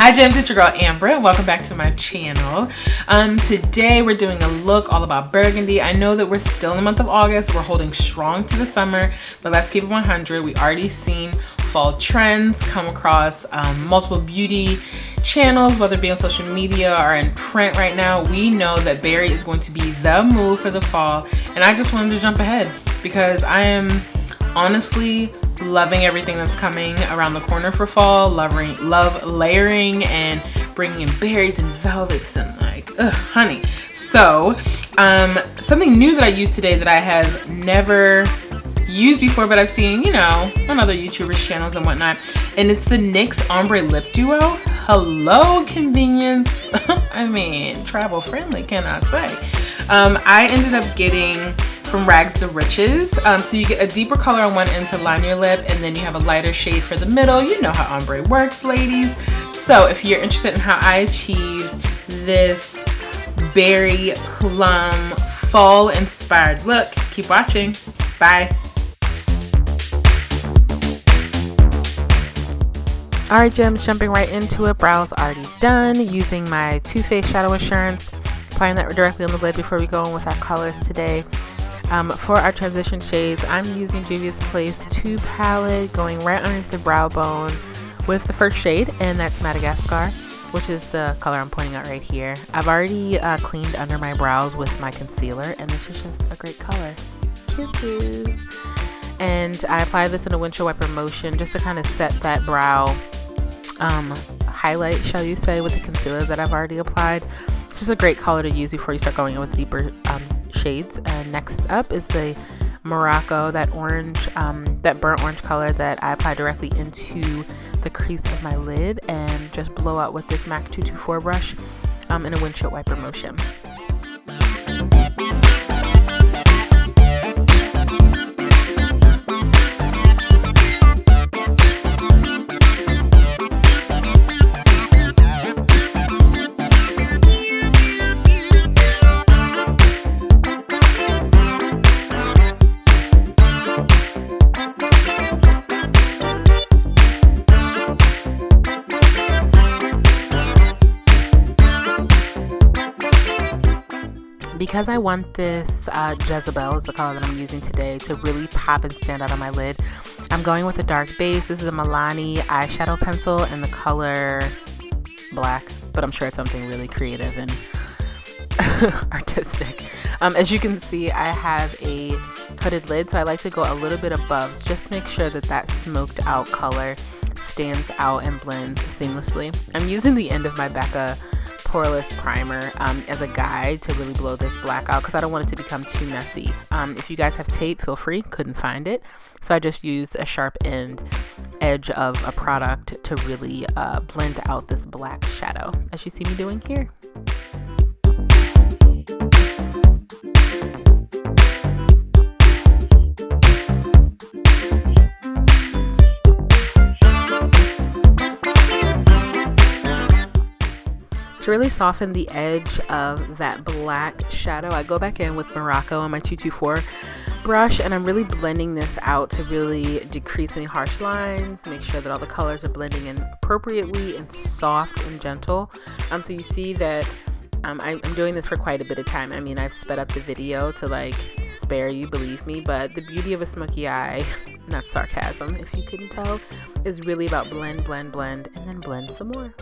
Hi gems, it's your girl Ambra and welcome back to my channel. Today we're doing a look all about burgundy. I know that we're still in the month of August. We're holding strong to the summer, but let's keep it 100. We already seen fall trends come across multiple beauty channels, whether it be on social media or in print right now. We know that berry is going to be the move for the fall, and I just wanted to jump ahead because I am honestly loving everything that's coming around the corner for fall. Love layering and bringing in berries and velvets and honey. So something new that I used today that I have never used before, but I've seen, on other YouTubers channels and whatnot, and it's the NYX Ombre Lip Duo. Hello, convenience. I mean, travel friendly, can I say? I ended up getting from Rags to Riches. So you get a deeper color on one end to line your lip, and then you have a lighter shade for the middle. You know how ombre works, ladies. So if you're interested in how I achieved this berry plum fall inspired look, keep watching. Bye. Alright gems, jumping right into it. Brows already done. Using my Too Faced Shadow Assurance. Applying that directly on the lid before we go in with our colors today. For our transition shades, I'm using Juvias Place 2 palette, going right underneath the brow bone with the first shade, and that's Madagascar, which is the color I'm pointing out right here. I've already cleaned under my brows with my concealer, and this is just a great color. Kisses. And I apply this in a windshield wiper motion just to kind of set that brow highlight, shall you say, with the concealer that I've already applied. It's just a great color to use before you start going in with deeper shades. And next up is the Morocco, that orange, that burnt orange color that I apply directly into the crease of my lid and just blow out with this MAC 224 brush in a windshield wiper motion. Because I want this Jezebel is the color that I'm using today to really pop and stand out on my lid, I'm going with a dark base. This is a Milani eyeshadow pencil in the color black, but I'm sure it's something really creative and artistic. As you can see, I have a hooded lid, so I like to go a little bit above, just make sure that that smoked out color stands out and blends seamlessly. I'm using the end of my Becca Poreless primer as a guide to really blow this black out because I don't want it to become too messy. If you guys have tape, feel free. Couldn't find it, so I just used a sharp edge of a product to really blend out this black shadow, as you see me doing here. To really soften the edge of that black shadow, I go back in with Morocco on my 224 brush, and I'm really blending this out to really decrease any harsh lines, make sure that all the colors are blending in appropriately and soft and gentle. So you see that I'm doing this for quite a bit of time. I mean, I've sped up the video to spare you, believe me, but the beauty of a smoky eye, not sarcasm if you couldn't tell, is really about blend, blend, blend, and then blend some more.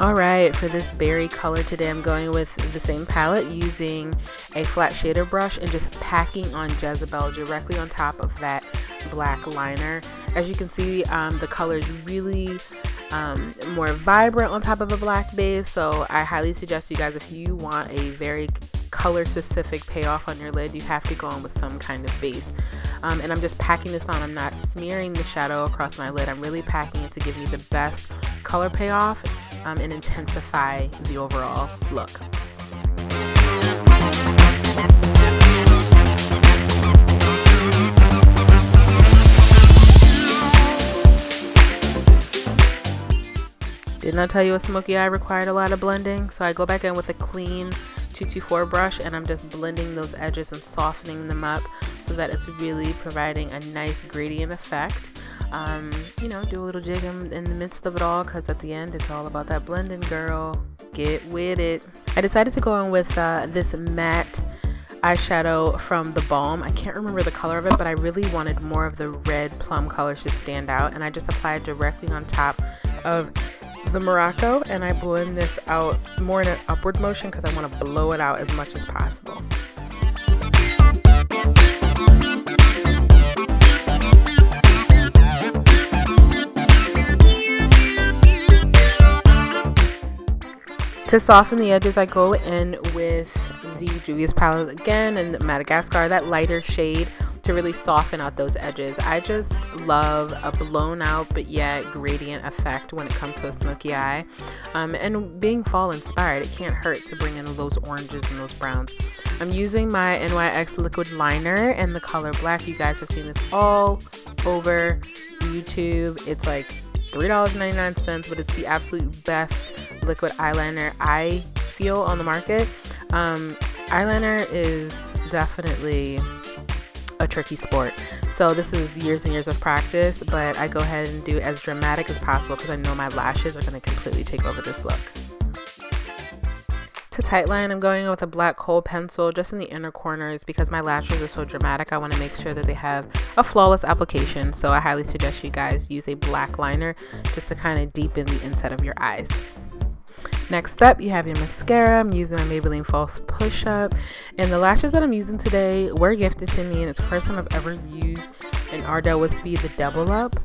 Alright, for this berry color today, I'm going with the same palette using a flat shader brush and just packing on Jezebel directly on top of that black liner. As you can see, the color is really more vibrant on top of a black base, so I highly suggest you guys, if you want a very color specific payoff on your lid, you have to go in with some kind of base. And I'm just packing this on. I'm not smearing the shadow across my lid. I'm really packing it to give me the best color payoff and intensify the overall look. Didn't I tell you a smoky eye required a lot of blending? So I go back in with a clean 224 brush and I'm just blending those edges and softening them up so that it's really providing a nice gradient effect. You know, do a little jig in the midst of it all, because at the end it's all about that blending, girl. Get with it. I decided to go in with this matte eyeshadow from the Balm. I can't remember the color of it, but I really wanted more of the red plum colors to stand out, and I just applied directly on top of the Morocco, and I blend this out more in an upward motion because I want to blow it out as much as possible. To soften the edges, I go in with the Juvias palette again and the Madagascar, that lighter shade, to really soften out those edges. I just love a blown out but yet gradient effect when it comes to a smoky eye. And being fall inspired, it can't hurt to bring in those oranges and those browns. I'm using my NYX liquid liner in the color black. You guys have seen this all over YouTube. It's like $3.99, but it's the absolute best liquid eyeliner I feel on the market. Eyeliner is definitely a tricky sport, so this is years and years of practice, but I go ahead and do as dramatic as possible because I know my lashes are going to completely take over this look. To tightline, I'm going in with a black kohl pencil just in the inner corners because my lashes are so dramatic. I want to make sure that they have a flawless application, so I highly suggest you guys use a black liner just to kind of deepen the inside of your eyes. Next up, you have your mascara. I'm using my Maybelline False Push Up, and the lashes that I'm using today were gifted to me, and it's the first time I've ever used an Ardell with Speed the Double Up,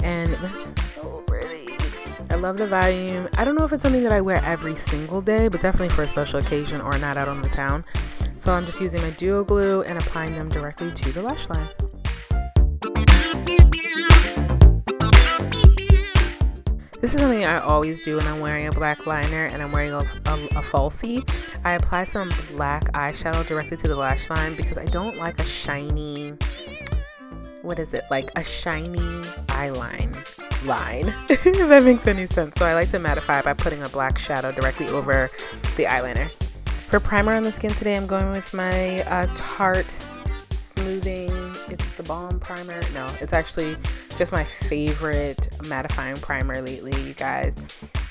and they're just so pretty. I love the volume. I don't know if it's something that I wear every single day, but definitely for a special occasion or a night out on the town. So I'm just using my duo glue and applying them directly to the lash line. This is something I always do when I'm wearing a black liner and I'm wearing a falsie. I apply some black eyeshadow directly to the lash line because I don't like a shiny, what is it, like a shiny eyeline line, if that makes any sense. So I like to mattify by putting a black shadow directly over the eyeliner. For primer on the skin today, I'm going with my Tarte Smoothing, it's the Balm primer. No, it's actually just my favorite mattifying primer lately, you guys.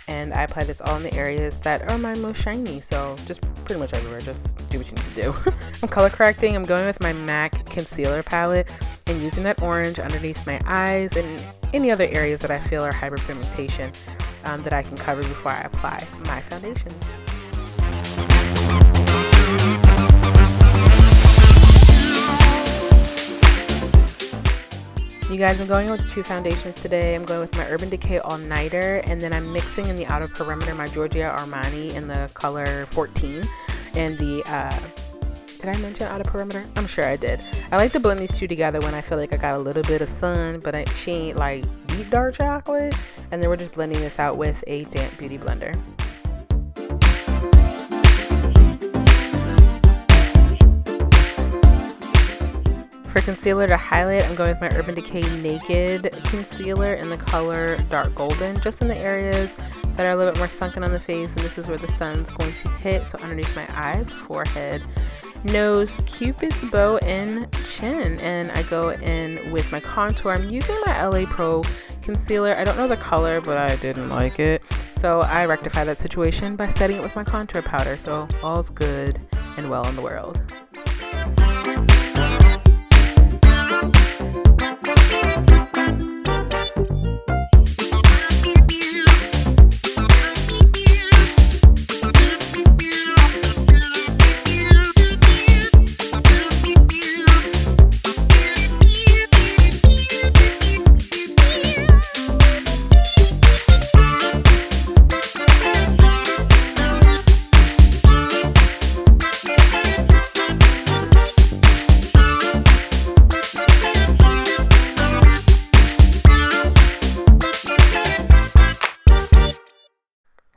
And I apply this all in the areas that are my most shiny, so just pretty much everywhere. Just do what you need to do. I'm color correcting. I'm going with my MAC concealer palette and using that orange underneath my eyes and any other areas that I feel are hyperpigmentation that I can cover before I apply my foundations. You guys, I'm going with two foundations today. I'm going with my Urban Decay All Nighter, and then I'm mixing in the outer perimeter my Giorgio Armani in the color 14. And the, did I mention outer perimeter? I'm sure I did. I like to blend these two together when I feel like I got a little bit of sun, but she ain't like deep dark chocolate. And then we're just blending this out with a damp beauty blender. For concealer to highlight, I'm going with my Urban Decay Naked Concealer in the color Dark Golden, just in the areas that are a little bit more sunken on the face, and this is where the sun's going to hit, so underneath my eyes, forehead, nose, Cupid's bow, and chin. And I go in with my contour. I'm using my LA Pro concealer. I don't know the color, but I didn't like it, so I rectify that situation by setting it with my contour powder, so all's good and well in the world.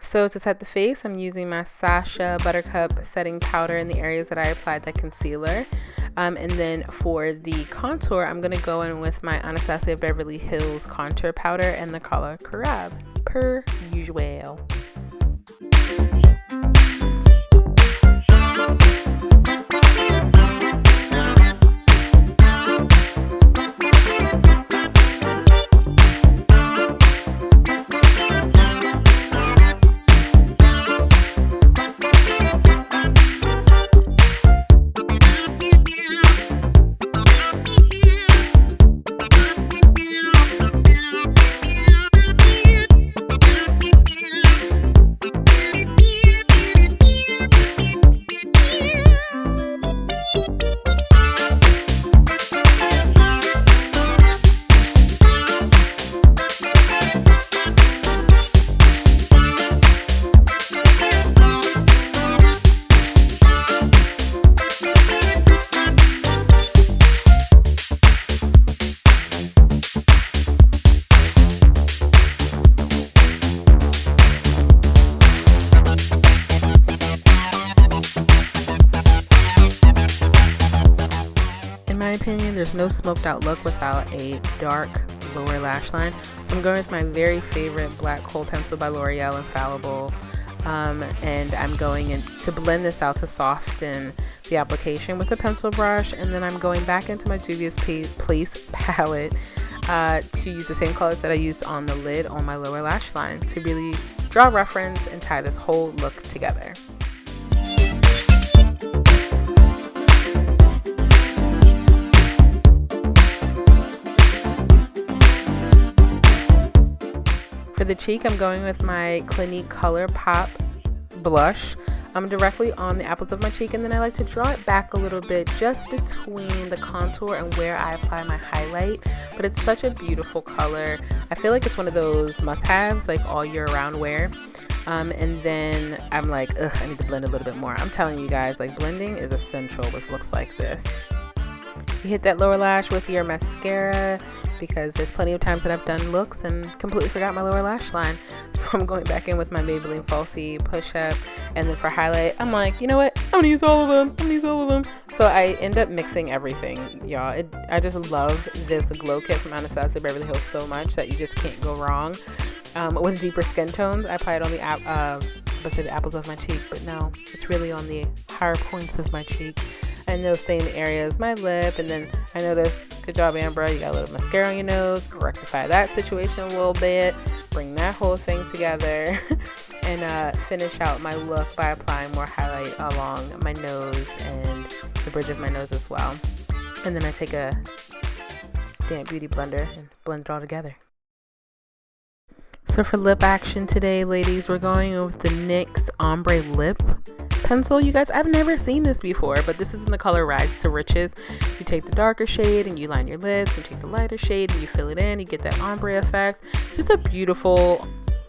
So to set the face, I'm using my Sacha Buttercup setting powder in the areas that I applied that concealer. And then for the contour, I'm going to go in with my Anastasia Beverly Hills contour powder in the color Carob, per usual. There's no smoked out look without a dark lower lash line. So I'm going with my very favorite black kohl pencil by Loreal, Infallible. And I'm going in to blend this out to soften the application with a pencil brush. And then I'm going back into my Juvias Place palette to use the same colors that I used on the lid on my lower lash line to really draw reference and tie this whole look together. For the cheek, I'm going with my Clinique Color Pop blush. I'm directly on the apples of my cheek, and then I like to draw it back a little bit just between the contour and where I apply my highlight. But it's such a beautiful color. I feel like it's one of those must-haves, like all year round wear. And then I'm like, ugh, I need to blend a little bit more. I'm telling you guys, like, blending is essential with looks like this. You hit that lower lash with your mascara, because there's plenty of times that I've done looks and completely forgot my lower lash line. So I'm going back in with my Maybeline Falsie push-up, and then for highlight, I'm like, you know what? I'm gonna use all of them. So I end up mixing everything, y'all. I just love this glow kit from Anastasia Beverly Hills so much that you just can't go wrong. With deeper skin tones, I apply it on the apples of my cheek, but no, it's really on the higher points of my cheek. And those same areas, my lip, and then I noticed, good job Ambra, you got a little mascara on your nose, rectify that situation a little bit, bring that whole thing together, and finish out my look by applying more highlight along my nose and the bridge of my nose as well. And then I take a damp beauty blender and blend it all together. So for lip action today, ladies, we're going with the NYX Ombre Lip Pencil. You guys, I've never seen this before, but this is in the color Rags to Riches. You take the darker shade and you line your lips, and take the lighter shade and you fill it in, you get that ombre effect. Just a beautiful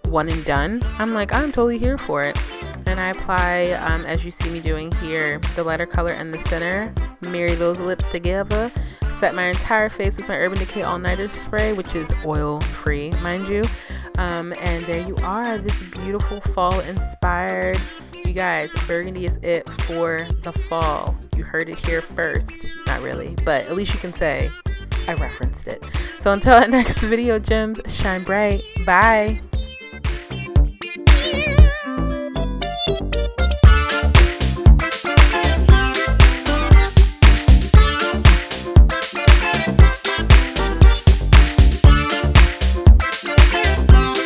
one and done. I'm totally here for it. And I apply, as you see me doing here, the lighter color in the center, marry those lips together, set my entire face with my Urban Decay All Nighter spray, which is oil free, mind you. And there you are, this beautiful fall inspired. You guys, Burgundy is it for the fall. You heard it here first. Not really, but at least you can say I referenced it. So until our next video, gems, shine bright. Bye.